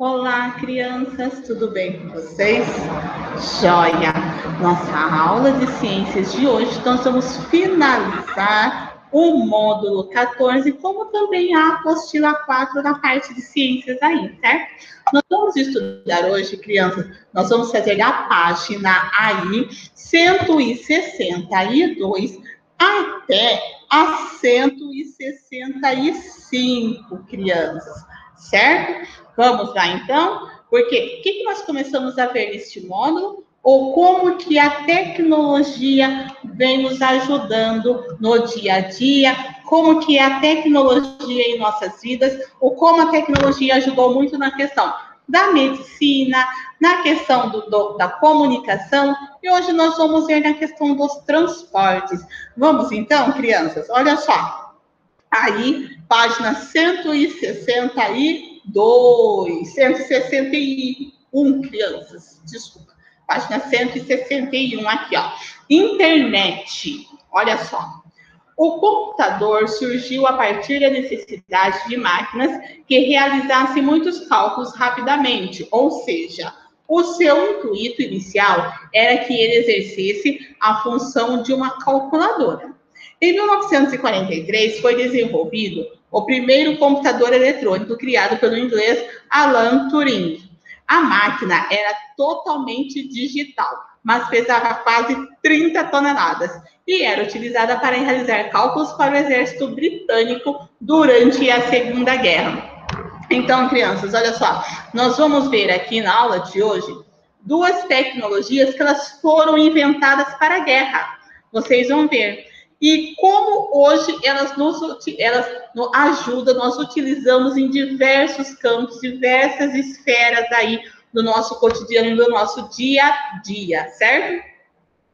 Olá, crianças, tudo bem com vocês? Joia! Nossa aula de ciências de hoje, nós vamos finalizar o módulo 14, como também a apostila 4 na parte de ciências aí, certo? Nós vamos estudar hoje, crianças, nós vamos fazer da página aí 162 até a 165, crianças, certo? Vamos lá, então? Porque o que nós começamos a ver neste módulo? Ou como que a tecnologia vem nos ajudando no dia a dia, como que a tecnologia em nossas vidas, ou como a tecnologia ajudou muito na questão da medicina, na questão da comunicação, e hoje nós vamos ver na questão dos transportes. Vamos então, crianças? Olha só. Aí, página 161, crianças, desculpa. Página 161, aqui, ó. Internet. Olha só. O computador surgiu a partir da necessidade de máquinas que realizassem muitos cálculos rapidamente, ou seja, o seu intuito inicial era que ele exercesse a função de uma calculadora. Em 1943, foi desenvolvido o primeiro computador eletrônico criado pelo inglês Alan Turing. A máquina era totalmente digital, mas pesava quase 30 toneladas e era utilizada para realizar cálculos para o exército britânico durante a Segunda Guerra. Então, crianças, olha só, nós vamos ver aqui na aula de hoje duas tecnologias que elas foram inventadas para a guerra. Vocês vão ver. E como hoje elas nos ajudam, nós utilizamos em diversos campos, diversas esferas aí do nosso cotidiano, do nosso dia a dia, certo?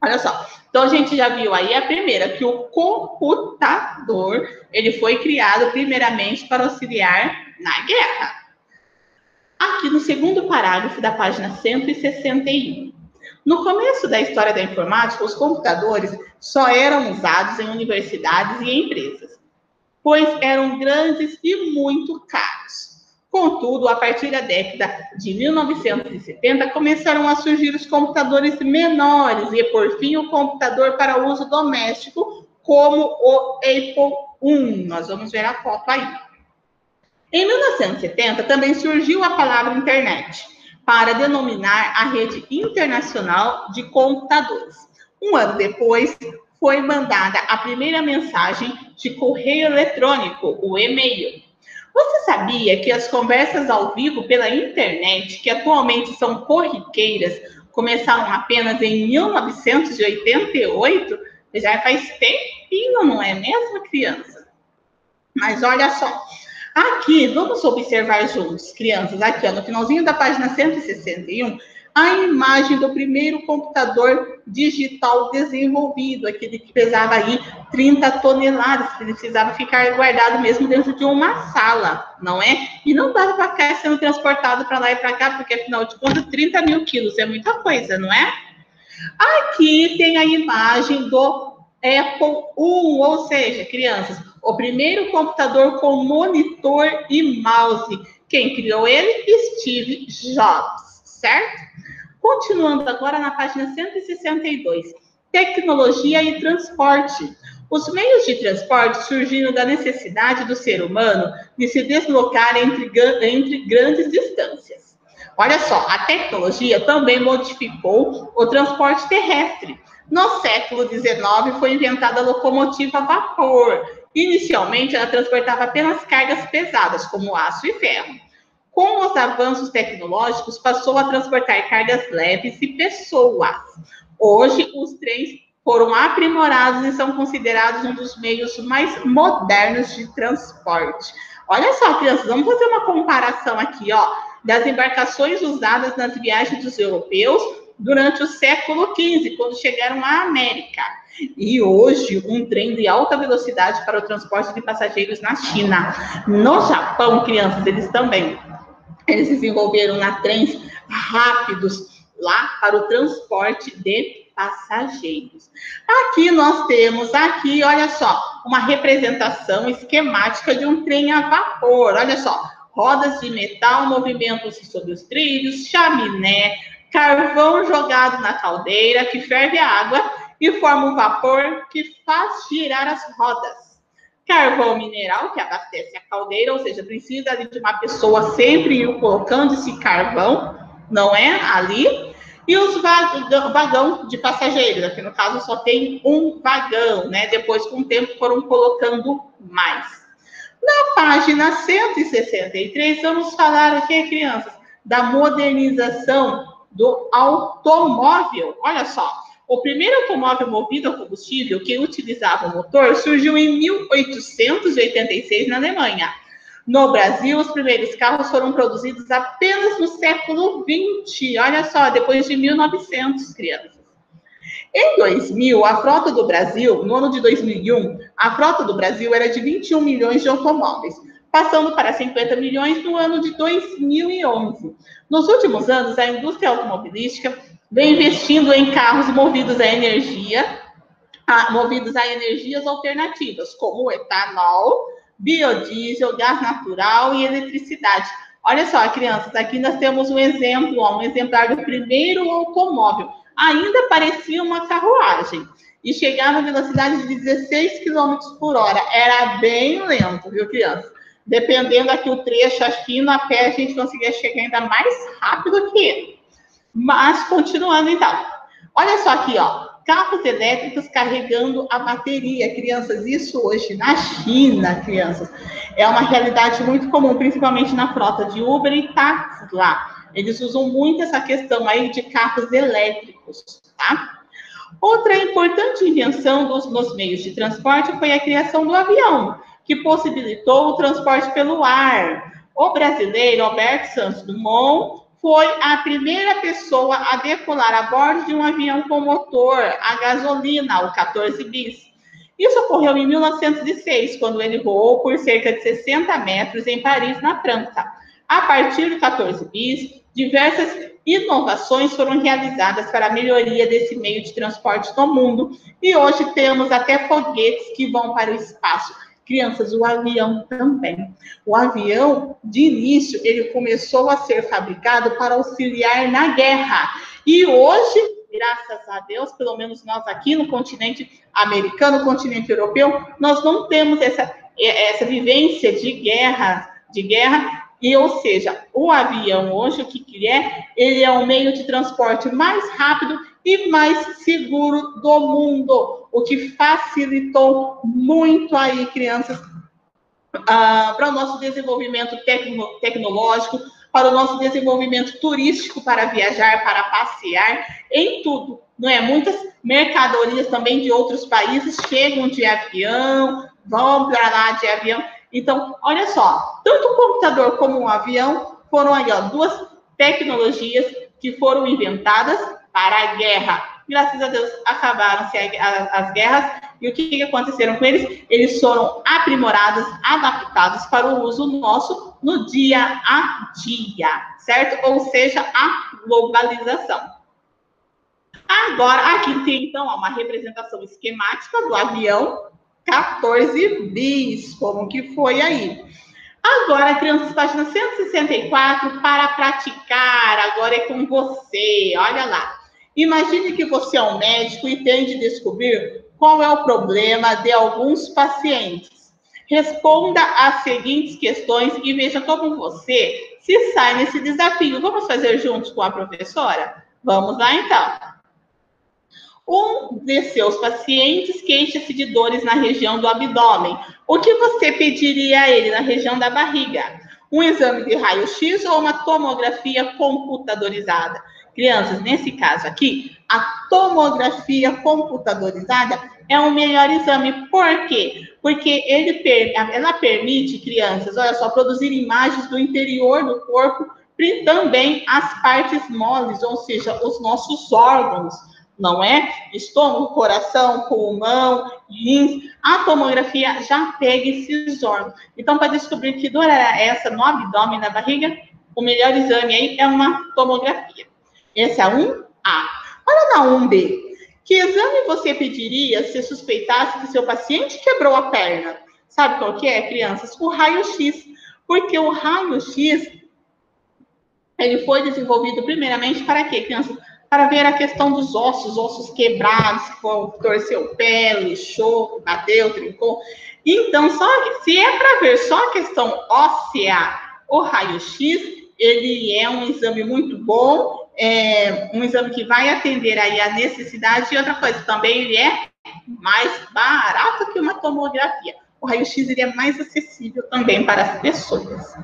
Olha só, então a gente já viu aí a primeira, que o computador, ele foi criado primeiramente para auxiliar na guerra. Aqui no segundo parágrafo da página 161. No começo da história da informática, os computadores só eram usados em universidades e empresas, pois eram grandes e muito caros. Contudo, a partir da década de 1970, começaram a surgir os computadores menores e, por fim, o computador para uso doméstico, como o Apple I. Nós vamos ver a foto aí. Em 1970, também surgiu a palavra internet, para denominar a rede internacional de computadores. Um ano depois, foi mandada a primeira mensagem de correio eletrônico, o e-mail. Você sabia que as conversas ao vivo pela internet, que atualmente são corriqueiras, começaram apenas em 1988? Já faz tempinho, não é mesmo, criança? Mas olha só. Aqui, vamos observar juntos, crianças, aqui ó, no finalzinho da página 161, a imagem do primeiro computador digital desenvolvido, aquele que pesava aí 30 toneladas, que ele precisava ficar guardado mesmo dentro de uma sala, não é? E não dava para ficar sendo transportado para lá e para cá, porque afinal de contas, 30 mil quilos é muita coisa, não é? Aqui tem a imagem do Apple I, ou seja, crianças, o primeiro computador com monitor e mouse. Quem criou ele? Steve Jobs, certo? Continuando agora na página 162. Tecnologia e transporte. Os meios de transporte surgiram da necessidade do ser humano de se deslocar entre grandes distâncias. Olha só, a tecnologia também modificou o transporte terrestre. No século XIX foi inventada a locomotiva a vapor. Inicialmente, ela transportava apenas cargas pesadas, como aço e ferro. Com os avanços tecnológicos, passou a transportar cargas leves e pessoas. Hoje, os trens foram aprimorados e são considerados um dos meios mais modernos de transporte. Olha só, crianças, vamos fazer uma comparação aqui, ó, das embarcações usadas nas viagens dos europeus durante o século XV, quando chegaram à América. E hoje, um trem de alta velocidade para o transporte de passageiros na China. No Japão, crianças, eles desenvolveram trens rápidos lá para o transporte de passageiros. Aqui nós temos, olha só, uma representação esquemática de um trem a vapor. Olha só, rodas de metal movimentam-se sobre os trilhos, chaminé, carvão jogado na caldeira que ferve a água e forma um vapor que faz girar as rodas. Carvão mineral que abastece a caldeira, ou seja, precisa ali de uma pessoa sempre ir colocando esse carvão, não é? Ali. E os vagão de passageiros, aqui no caso só tem um vagão, né? Depois, com o tempo, foram colocando mais. Na página 163, vamos falar aqui, crianças, da modernização do automóvel. Olha só, o primeiro automóvel movido a combustível que utilizava o motor surgiu em 1886 na Alemanha. No Brasil, os primeiros carros foram produzidos apenas no século XX. Olha só, depois de 1900, crianças. Em 2000, a frota do Brasil, no ano de 2001, a frota do Brasil era de 21 milhões de automóveis, passando para 50 milhões no ano de 2011. Nos últimos anos, a indústria automobilística vem investindo em carros movidos a energias alternativas, como o etanol, biodiesel, gás natural e eletricidade. Olha só, crianças, aqui nós temos um exemplo, um exemplar do primeiro automóvel. Ainda parecia uma carruagem e chegava a velocidade de 16 km por hora. Era bem lento, viu, criança? Dependendo aqui o trecho, acho que indo a pé a gente conseguia chegar ainda mais rápido que ele. Mas, continuando então. Olha só aqui, ó. Carros elétricos carregando a bateria, crianças. Isso hoje na China, crianças, é uma realidade muito comum, principalmente na frota de Uber e táxis lá. Eles usam muito essa questão aí de carros elétricos, tá? Outra importante invenção nos meios de transporte foi a criação do avião, que possibilitou o transporte pelo ar. O brasileiro Alberto Santos Dumont foi a primeira pessoa a decolar a bordo de um avião com motor a gasolina, o 14 bis. Isso ocorreu em 1906, quando ele voou por cerca de 60 metros em Paris, na França. A partir do 14 bis, diversas inovações foram realizadas para a melhoria desse meio de transporte no mundo, e hoje temos até foguetes que vão para o espaço. Crianças, o avião também. O avião, de início, ele começou a ser fabricado para auxiliar na guerra. E hoje, graças a Deus, pelo menos nós aqui no continente americano, no continente europeu, nós não temos essa vivência de guerra, e, ou seja, o avião hoje, o que ele é? Ele é um meio de transporte mais rápido e mais seguro do mundo, o que facilitou muito aí, crianças, para o nosso desenvolvimento tecnológico, para o nosso desenvolvimento turístico, para viajar, para passear, em tudo, não é? Muitas mercadorias também de outros países chegam de avião, vão para lá de avião. Então, olha só, tanto o computador como o avião foram aí, ó, duas tecnologias que foram inventadas para a guerra. Graças a Deus, acabaram-se as guerras. E o que aconteceram com eles? Eles foram aprimorados, adaptados para o uso nosso no dia a dia, certo? Ou seja, a globalização. Agora, aqui tem, então, uma representação esquemática do avião 14 bis, como que foi aí. Agora, crianças, página 164, para praticar, agora é com você, olha lá. Imagine que você é um médico e tem de descobrir qual é o problema de alguns pacientes. Responda as seguintes questões e veja como você se sai nesse desafio. Vamos fazer juntos com a professora? Vamos lá, então. Um de seus pacientes queixa-se de dores na região do abdômen. O que você pediria a ele na região da barriga? Um exame de raio-x ou uma tomografia computadorizada? Crianças, nesse caso aqui, a tomografia computadorizada é o melhor exame. Por quê? Porque ela permite, crianças, olha só, produzir imagens do interior do corpo e também as partes moles, ou seja, os nossos órgãos. Não é? Estômago, coração, pulmão, rins. A tomografia já pega esses órgãos. Então, para descobrir que dor era essa no abdômen, na barriga, o melhor exame aí é uma tomografia. Esse é 1A. Olha na 1B. Que exame você pediria se suspeitasse que seu paciente quebrou a perna? Sabe qual que é, crianças? O raio-x. Porque o raio-x, ele foi desenvolvido primeiramente para quê, crianças? Para ver a questão dos ossos quebrados, que torceu o pé, lixou, bateu, trincou. Então, se é para ver só a questão óssea, o raio-x, ele é um exame muito bom, um exame que vai atender aí a necessidade. E outra coisa, também ele é mais barato que uma tomografia. O raio-x ele é mais acessível também para as pessoas.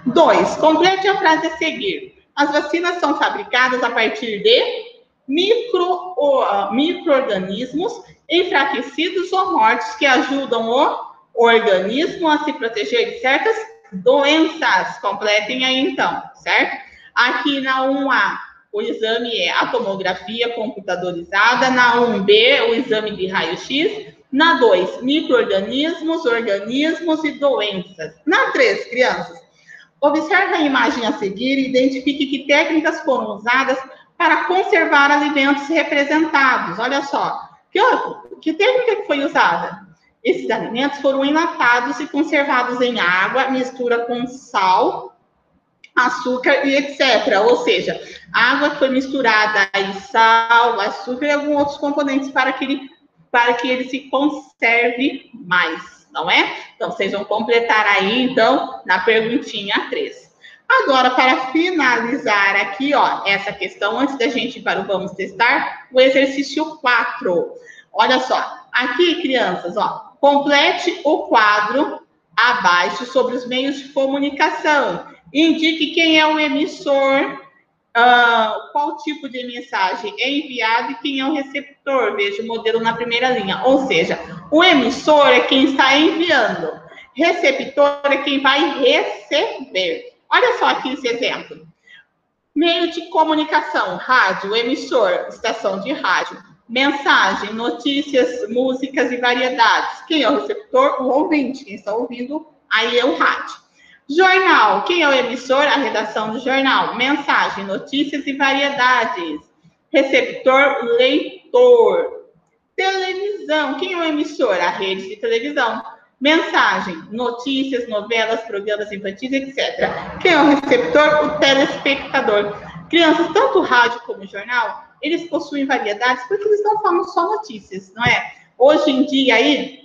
2. Complete a frase a seguir. As vacinas são fabricadas a partir de micro-organismos enfraquecidos ou mortos que ajudam o organismo a se proteger de certas doenças. Completem aí, então, certo? Aqui na 1A, o exame é a tomografia computadorizada. Na 1B, o exame de raio-x. Na 2, micro-organismos, organismos e doenças. Na 3, crianças, observe a imagem a seguir e identifique que técnicas foram usadas para conservar alimentos representados. Olha só, que técnica que foi usada? Esses alimentos foram enlatados e conservados em água, mistura com sal, açúcar e etc. Ou seja, a água que foi misturada aí, sal, açúcar e alguns outros componentes para que ele se conserve mais, não é? Então, vocês vão completar aí, então, na perguntinha 3. Agora, para finalizar aqui, ó, essa questão, antes da gente ir para o vamos testar, o exercício 4. Olha só, aqui, crianças, ó, complete o quadro abaixo sobre os meios de comunicação. Indique quem é o emissor, qual tipo de mensagem é enviado e quem é o receptor. Veja o modelo na primeira linha. Ou seja, o emissor é quem está enviando. Receptor é quem vai receber. Olha só aqui esse exemplo. Meio de comunicação, rádio, emissor, estação de rádio. Mensagem, notícias, músicas e variedades. Quem é o receptor? O ouvinte. Quem está ouvindo, aí é o rádio. Jornal, quem é o emissor? A redação do jornal. Mensagem, notícias e variedades. Receptor, leitor. Televisão, quem é o emissor? A rede de televisão. Mensagem, notícias, novelas, programas infantis, etc. Quem é o receptor? O telespectador. Crianças, tanto o rádio como o jornal, eles possuem variedades porque eles não falam só notícias, não é? Hoje em dia aí,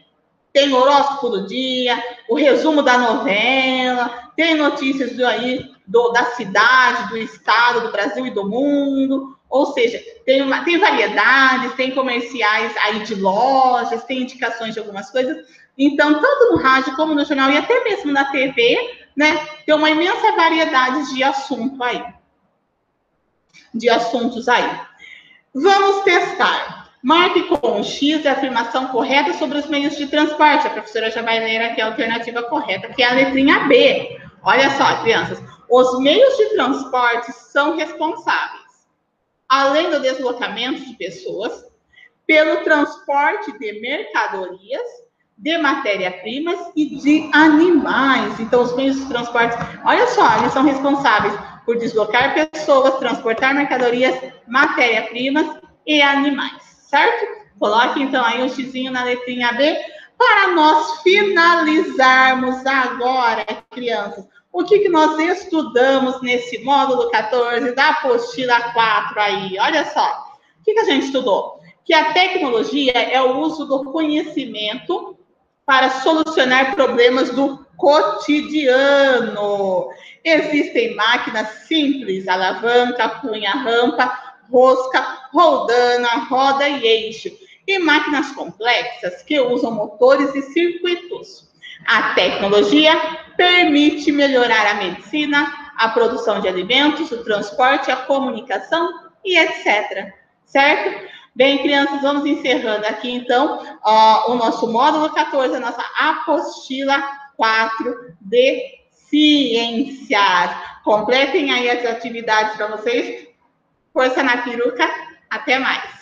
tem horóscopo do dia, o resumo da novela, tem notícias da cidade, do estado, do Brasil e do mundo. Ou seja, tem variedades, tem comerciais aí de lojas, tem indicações de algumas coisas. Então, tanto no rádio como no jornal e até mesmo na TV, né, tem uma imensa variedade de assuntos aí. Vamos testar. Marque com um X a afirmação correta sobre os meios de transporte. A professora já vai ler aqui a alternativa correta, que é a letrinha B. Olha só, crianças. Os meios de transporte são responsáveis, além do deslocamento de pessoas, pelo transporte de mercadorias, de matéria-primas e de animais. Então, os meios de transporte, olha só, eles são responsáveis por deslocar pessoas, transportar mercadorias, matéria-primas e animais, certo? Coloque, então, aí um xizinho na letrinha B para nós finalizarmos agora, crianças. O que nós estudamos nesse módulo 14 da apostila 4 aí? Olha só, o que a gente estudou? Que a tecnologia é o uso do conhecimento para solucionar problemas do cotidiano. Existem máquinas simples, alavanca, cunha, rampa, rosca, roldana, roda e eixo. E máquinas complexas que usam motores e circuitos. A tecnologia permite melhorar a medicina, a produção de alimentos, o transporte, a comunicação e etc. Certo? Bem, crianças, vamos encerrando aqui, então, o nosso módulo 14, a nossa apostila 4 de ciências. Completem aí as atividades para vocês. Força na peruca. Até mais.